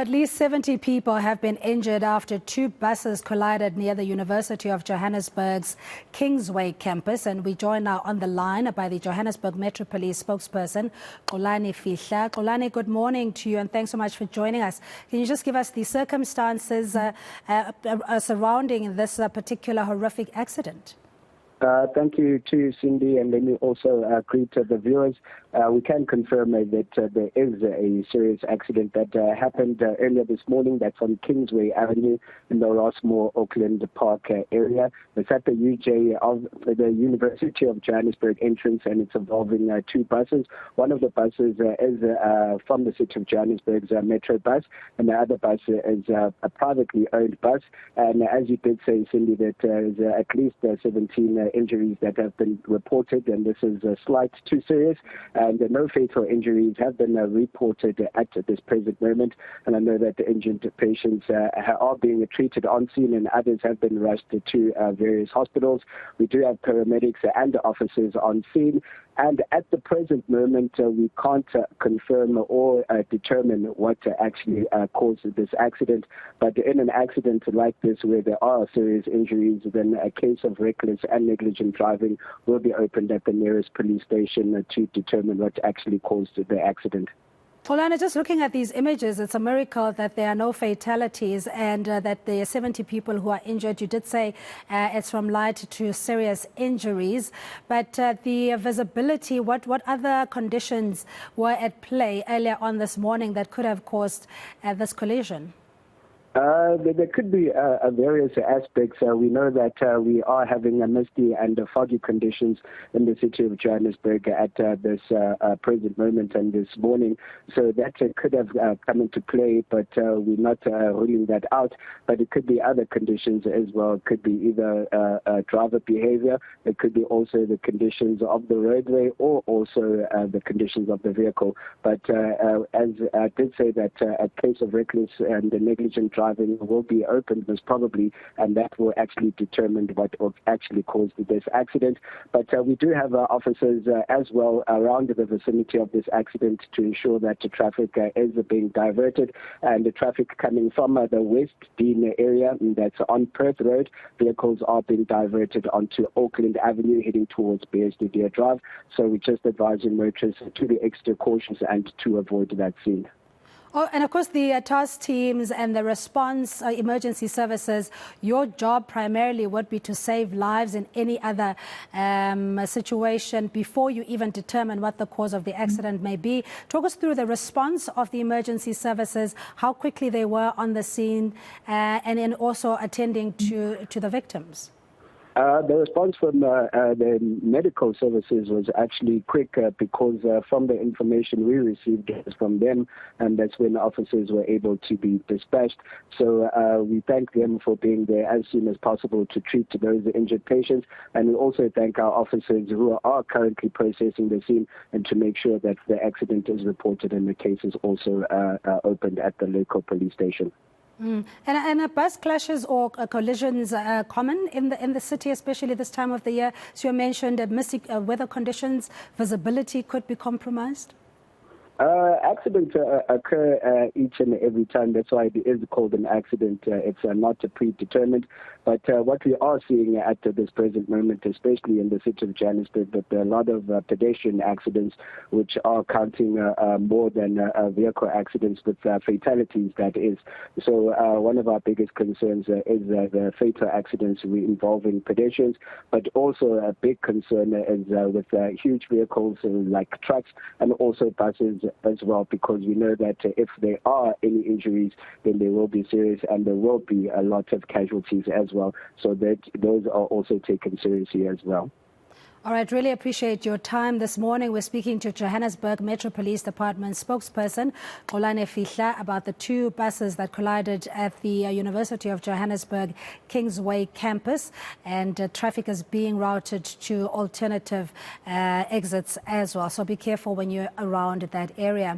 At least 70 people have been injured after two buses collided near the University of Johannesburg's Kingsway campus. And we join now on the line by the Johannesburg Metro Police spokesperson, Xolani Fihla. Xolani, good morning to you and thanks so much for joining us. Can you just give us the circumstances surrounding this particular horrific accident? Thank you to Cindy, and let me also greet the viewers. We can confirm that there is a serious accident that happened earlier this morning. That's on Kingsway Avenue in the Rossmore, Auckland Park area. It's at the UJ of the University of Johannesburg entrance, and it's involving two buses. One of the buses is from the City of Johannesburg's Metro bus, and the other bus is a privately owned bus. And as you did say, Cindy, that there is at least 17 injuries that have been reported, and this is slight to serious, and no fatal injuries have been reported at this present moment. And I know that the injured patients are being treated on scene, and others have been rushed to various hospitals. We do have paramedics and officers on scene, and at the present moment we can't confirm or determine what actually caused this accident. But in an accident like this, where there are serious injuries, then a case of reckless and negligent driving will be opened at the nearest police station to determine what actually caused the accident. Xolani, just looking at these images, it's a miracle that there are no fatalities and that there are 70 people who are injured. You did say it's from light to serious injuries, but the visibility, what other conditions were at play earlier on this morning that could have caused this collision? There could be various aspects. We know that we are having misty and foggy conditions in the city of Johannesburg at this present moment and this morning. So that could have come into play, but we're not ruling that out. But it could be other conditions as well. It could be either driver behavior. It could be also the conditions of the roadway, or also the conditions of the vehicle. But as I did say, that a case of reckless and negligent driving will be opened most probably, and that will actually determine what actually caused this accident. But we do have officers as well around the vicinity of this accident to ensure that the traffic is being diverted, and the traffic coming from the West Dean area, that's on Perth Road, vehicles are being diverted onto Auckland Avenue heading towards BSD Drive. So we're just advising motorists to be extra cautious and to avoid that scene. Oh, and of course, the task teams and the response emergency services, your job primarily would be to save lives in any other situation before you even determine what the cause of the accident may be. Talk us through the response of the emergency services, how quickly they were on the scene, and then also attending to the victims. The response from the medical services was actually quick because from the information we received from them, and that's when officers were able to be dispatched. So we thank them for being there as soon as possible to treat those injured patients, and we also thank our officers who are currently processing the scene and to make sure that the accident is reported and the case is also opened at the local police station. And are bus clashes or collisions common in the city, especially this time of the year? So you mentioned misty weather conditions, visibility could be compromised? Accidents occur each and every time. That's why it is called an accident. It's not predetermined. But what we are seeing at this present moment, especially in the city of Johannesburg, that there are a lot of pedestrian accidents, which are counting more than vehicle accidents with fatalities, that is. So one of our biggest concerns is the fatal accidents involving pedestrians, but also a big concern is with huge vehicles like trucks and also buses as well, because we know that if there are any injuries, then they will be serious and there will be a lot of casualties as well. So that those are also taken seriously as well. All right, really appreciate your time this morning. We're speaking to Johannesburg Metro Police Department spokesperson, Xolani Fihla, about the two buses that collided at the University of Johannesburg Kingsway campus, and traffic is being routed to alternative exits as well. So be careful when you're around that area.